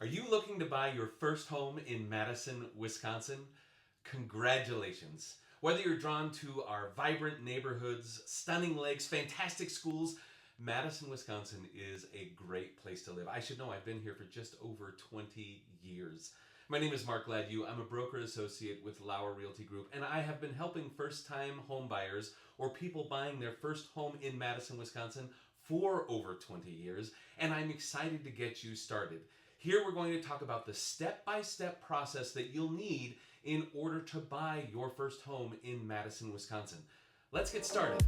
Are you looking to buy your first home in Madison, Wisconsin? Congratulations! Whether you're drawn to our vibrant neighborhoods, stunning lakes, fantastic schools, Madison, Wisconsin is a great place to live. I should know, I've been here for just over 20 years. My name is Mark Ladue. I'm a broker associate with Lauer Realty Group, and I have been helping first-time home buyers or people buying their first home in Madison, Wisconsin for over 20 years, and I'm excited to get you started. Here we're going to talk about the step-by-step process that you'll need in order to buy your first home in Madison, Wisconsin. Let's get started.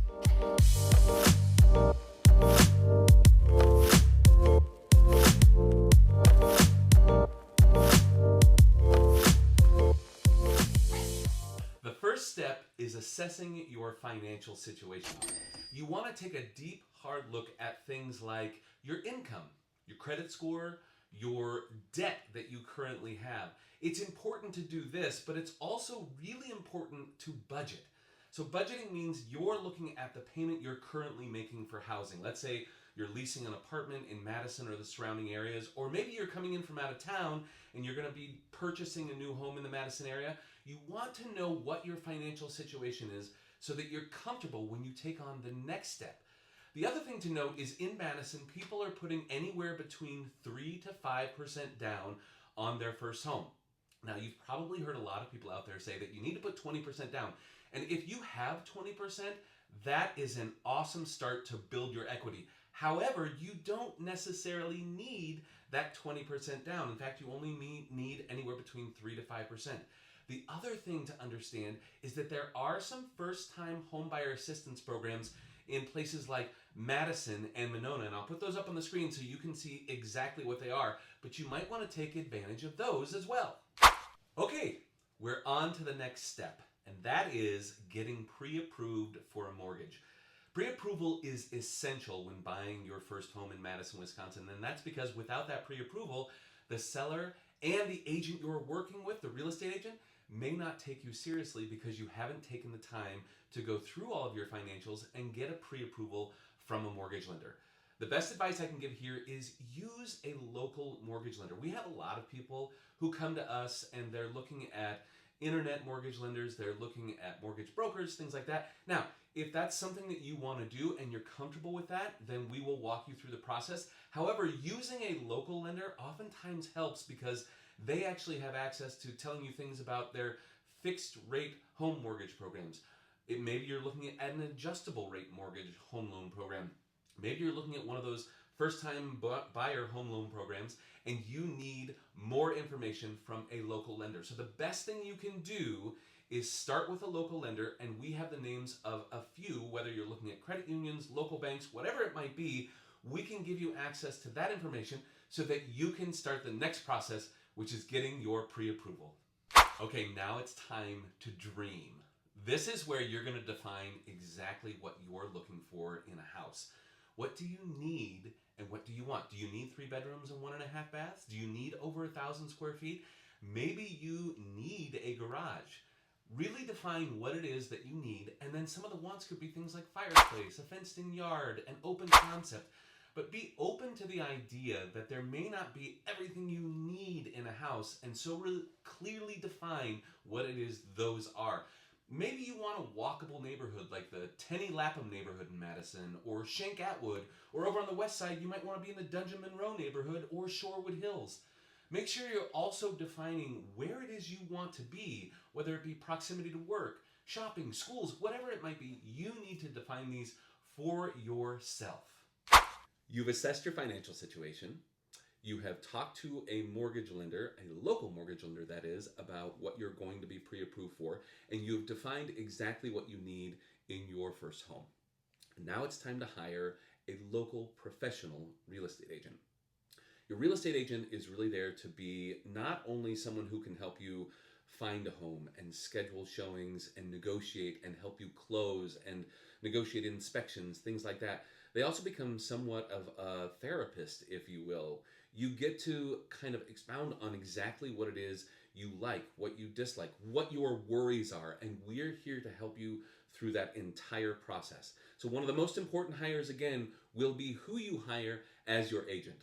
The first step is assessing your financial situation. You want to take a deep, hard look at things like your income, your credit score, your debt that you currently have. It's important to do this, but it's also really important to budget. So budgeting means you're looking at the payment you're currently making for housing. Let's say you're leasing an apartment in Madison or the surrounding areas, or maybe you're coming in from out of town and you're going to be purchasing a new home in the Madison area. You want to know what your financial situation is so that you're comfortable when you take on the next step. The other thing to note is in Madison, people are putting anywhere between 3 to 5% down on their first home. Now, you've probably heard a lot of people out there say that you need to put 20% down. And if you have 20%, that is an awesome start to build your equity. However, you don't necessarily need that 20% down. In fact, you only need anywhere between 3 to 5%. The other thing to understand is that there are some first-time homebuyer assistance programs in places like Madison and Monona, and I'll put those up on the screen so you can see exactly what they are, but you might want to take advantage of those as well. Okay, we're on to the next step, and that is getting pre-approved for a mortgage. Pre-approval is essential when buying your first home in Madison, Wisconsin, and that's because without that pre-approval, the seller and the agent you're working with, the real estate agent, may not take you seriously because you haven't taken the time to go through all of your financials and get a pre-approval from a mortgage lender. The best advice I can give here is use a local mortgage lender. We have a lot of people who come to us and they're looking at internet mortgage lenders, they're looking at mortgage brokers, things like that. Now, if that's something that you want to do and you're comfortable with that, then we will walk you through the process. However, using a local lender oftentimes helps because they actually have access to telling you things about their fixed rate home mortgage programs. Maybe you're looking at an adjustable rate mortgage home loan program. Maybe you're looking at one of those first-time buyer home loan programs and you need more information from a local lender. So the best thing you can do is start with a local lender, and we have the names of a few, whether you're looking at credit unions, local banks, whatever it might be. We can give you access to that information so that you can start the next process, which is getting your pre-approval. Okay, now it's time to dream. This is where you're going to define exactly what you're looking for in a house. What do you need and what do you want? Do you need 3 bedrooms and 1.5 baths? Do you need over 1,000 square feet? Maybe you need a garage. Really define what it is that you need, and then some of the wants could be things like fireplace, a fenced-in yard, an open concept. But be open to the idea that there may not be everything you need in a house, and so really clearly define what it is those are. Maybe you want a walkable neighborhood like the Tenney-Lapham neighborhood in Madison, or Shank-Atwood, or over on the west side you might want to be in the Dudgeon-Monroe neighborhood or Shorewood Hills. Make sure you're also defining where it is you want to be, whether it be proximity to work, shopping, schools, whatever it might be. You need to define these for yourself. You've assessed your financial situation. You have talked to a mortgage lender, a local mortgage lender that is, about what you're going to be pre-approved for, and you've defined exactly what you need in your first home. Now it's time to hire a local professional real estate agent. Your real estate agent is really there to be not only someone who can help you find a home and schedule showings and negotiate and help you close and negotiate inspections, things like that. They also become somewhat of a therapist, if you will. You get to kind of expound on exactly what it is you like, what you dislike, what your worries are, and we're here to help you through that entire process. So one of the most important hires, again, will be who you hire as your agent.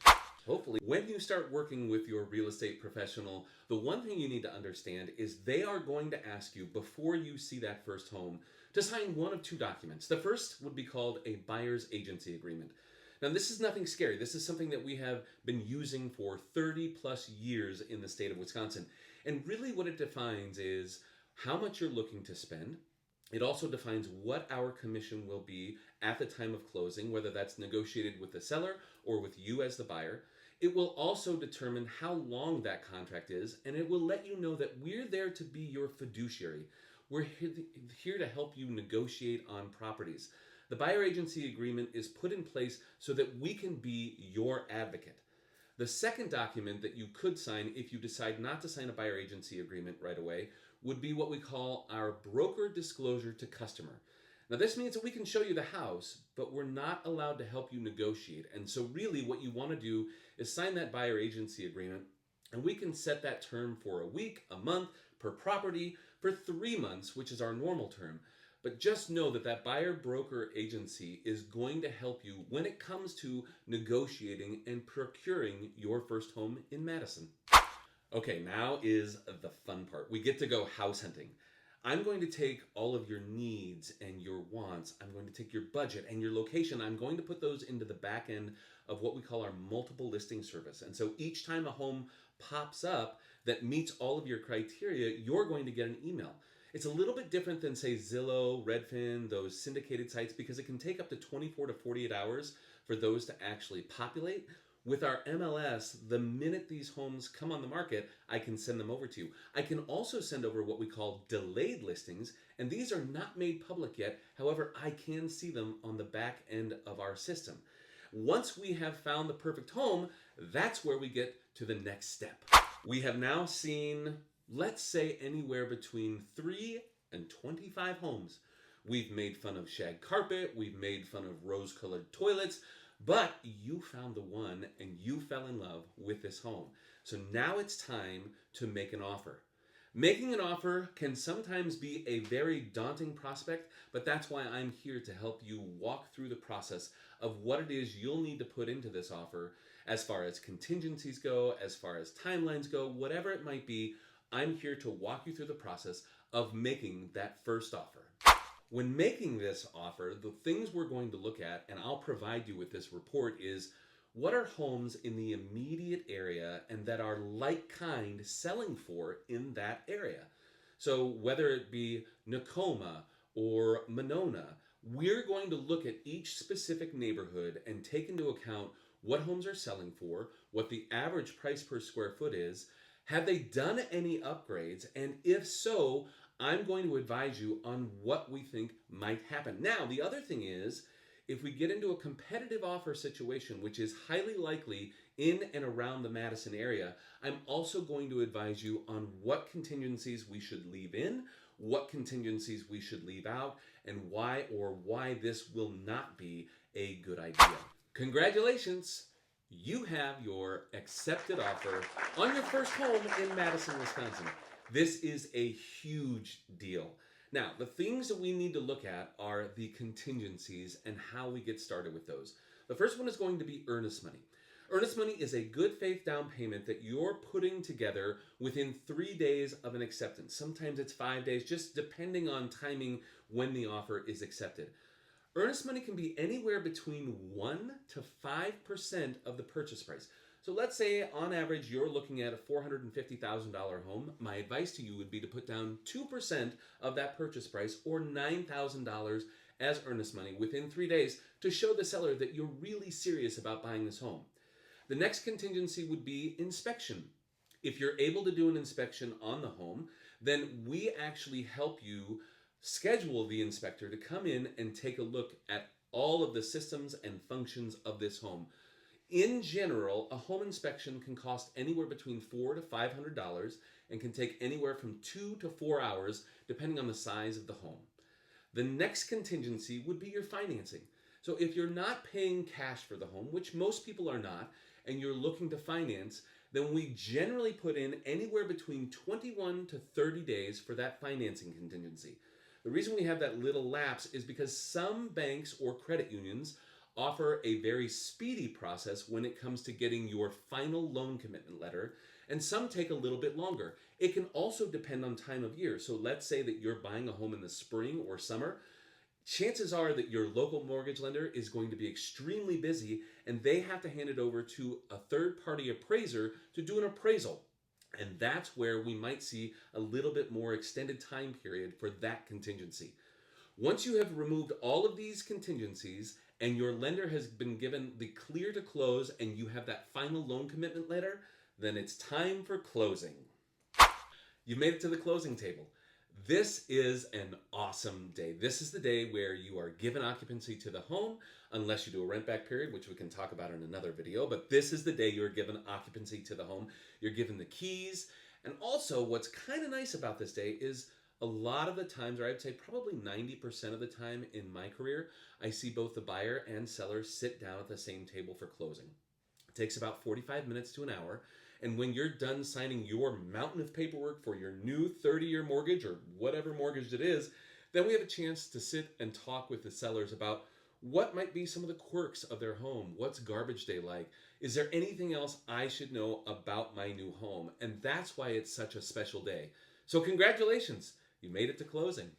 Hopefully, when you start working with your real estate professional, the one thing you need to understand is they are going to ask you before you see that first home to sign one of two documents. The first would be called a buyer's agency agreement. Now, this is nothing scary. This is something that we have been using for 30 plus years in the state of Wisconsin. And really, what it defines is how much you're looking to spend. It also defines what our commission will be at the time of closing, whether that's negotiated with the seller or with you as the buyer. It will also determine how long that contract is, and it will let you know that we're there to be your fiduciary. We're here to help you negotiate on properties. The buyer agency agreement is put in place so that we can be your advocate. The second document that you could sign if you decide not to sign a buyer agency agreement right away would be what we call our broker disclosure to customer. Now, this means that we can show you the house, but we're not allowed to help you negotiate. And so really what you want to do is sign that buyer agency agreement, and we can set that term for a week, a month, per property, for 3 months, which is our normal term. But just know that that buyer broker agency is going to help you when it comes to negotiating and procuring your first home in Madison. Okay, now is the fun part. We get to go house hunting. I'm going to take all of your needs and your wants. I'm going to take your budget and your location. I'm going to put those into the back end of what we call our multiple listing service. And so each time a home pops up that meets all of your criteria, you're going to get an email. It's a little bit different than, say, Zillow, Redfin, those syndicated sites, because it can take up to 24 to 48 hours for those to actually populate. With our MLS, the minute these homes come on the market, I can send them over to you. I can also send over what we call delayed listings, and these are not made public yet. However, I can see them on the back end of our system. Once we have found the perfect home, that's where we get to the next step. We have now seen, let's say, anywhere between 3 and 25 homes. We've made fun of shag carpet, we've made fun of rose-colored toilets, but you found the one and you fell in love with this home. So now it's time to make an offer. Making an offer can sometimes be a very daunting prospect, but that's why I'm here to help you walk through the process of what it is you'll need to put into this offer as far as contingencies go, as far as timelines go, whatever it might be. I'm here to walk you through the process of making that first offer. When making this offer, the things we're going to look at, and I'll provide you with this report, is what are homes in the immediate area and that are like kind selling for in that area. So whether it be Tacoma or Monona, we're going to look at each specific neighborhood and take into account what homes are selling for, what the average price per square foot is, have they done any upgrades, and if so, I'm going to advise you on what we think might happen. Now, the other thing is, if we get into a competitive offer situation, which is highly likely in and around the Madison area, I'm also going to advise you on what contingencies we should leave in, what contingencies we should leave out, and why this will not be a good idea. Congratulations! You have your accepted offer on your first home in Madison, Wisconsin. This is a huge deal. Now, the things that we need to look at are the contingencies and how we get started with those. The first one is going to be earnest money. Earnest money is a good faith down payment that you're putting together within 3 days of an acceptance. Sometimes it's 5 days, just depending on timing when the offer is accepted. Earnest money can be anywhere between 1 to 5% of the purchase price. So let's say on average you're looking at a $450,000 home. My advice to you would be to put down 2% of that purchase price, or $9,000 as earnest money within 3 days, to show the seller that you're really serious about buying this home. The next contingency would be inspection. If you're able to do an inspection on the home, then we actually help you schedule the inspector to come in and take a look at all of the systems and functions of this home. In general, a home inspection can cost anywhere between $400 to $500 and can take anywhere from 2 to 4 hours depending on the size of the home. The next contingency would be your financing. So if you're not paying cash for the home, which most people are not, and you're looking to finance, then we generally put in anywhere between 21 to 30 days for that financing contingency. The reason we have that little lapse is because some banks or credit unions offer a very speedy process when it comes to getting your final loan commitment letter, and some take a little bit longer. It can also depend on time of year. So let's say that you're buying a home in the spring or summer. Chances are that your local mortgage lender is going to be extremely busy, and they have to hand it over to a third-party appraiser to do an appraisal. And that's where we might see a little bit more extended time period for that contingency. Once you have removed all of these contingencies and your lender has been given the clear to close and you have that final loan commitment letter, then it's time for closing. You made it to the closing table. This is an awesome day. This is the day where you are given occupancy to the home, unless you do a rent back period, which we can talk about in another video. But this is the day you're given occupancy to the home. You're given the keys. And also, what's kind of nice about this day is a lot of the times, or I'd say probably 90% of the time in my career, I see both the buyer and seller sit down at the same table for closing. It takes about 45 minutes to an hour. And when you're done signing your mountain of paperwork for your new 30-year mortgage or whatever mortgage it is, then we have a chance to sit and talk with the sellers about what might be some of the quirks of their home. What's garbage day like? Is there anything else I should know about my new home? And that's why it's such a special day. So congratulations, you made it to closing.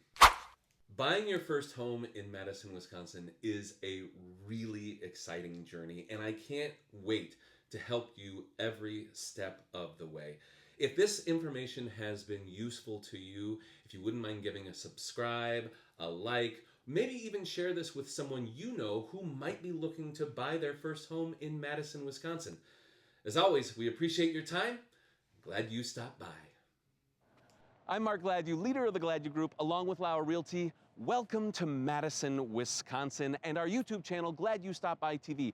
Buying your first home in Madison, Wisconsin is a really exciting journey, and I can't wait to help you every step of the way. If this information has been useful to you, if you wouldn't mind giving a subscribe, a like, maybe even share this with someone you know who might be looking to buy their first home in Madison, Wisconsin. As always, we appreciate your time. Glad you stopped by. I'm Mark Gladue, leader of the Gladue Group, along with Lauer Realty. Welcome to Madison, Wisconsin, and our YouTube channel, Glad You Stopped By TV.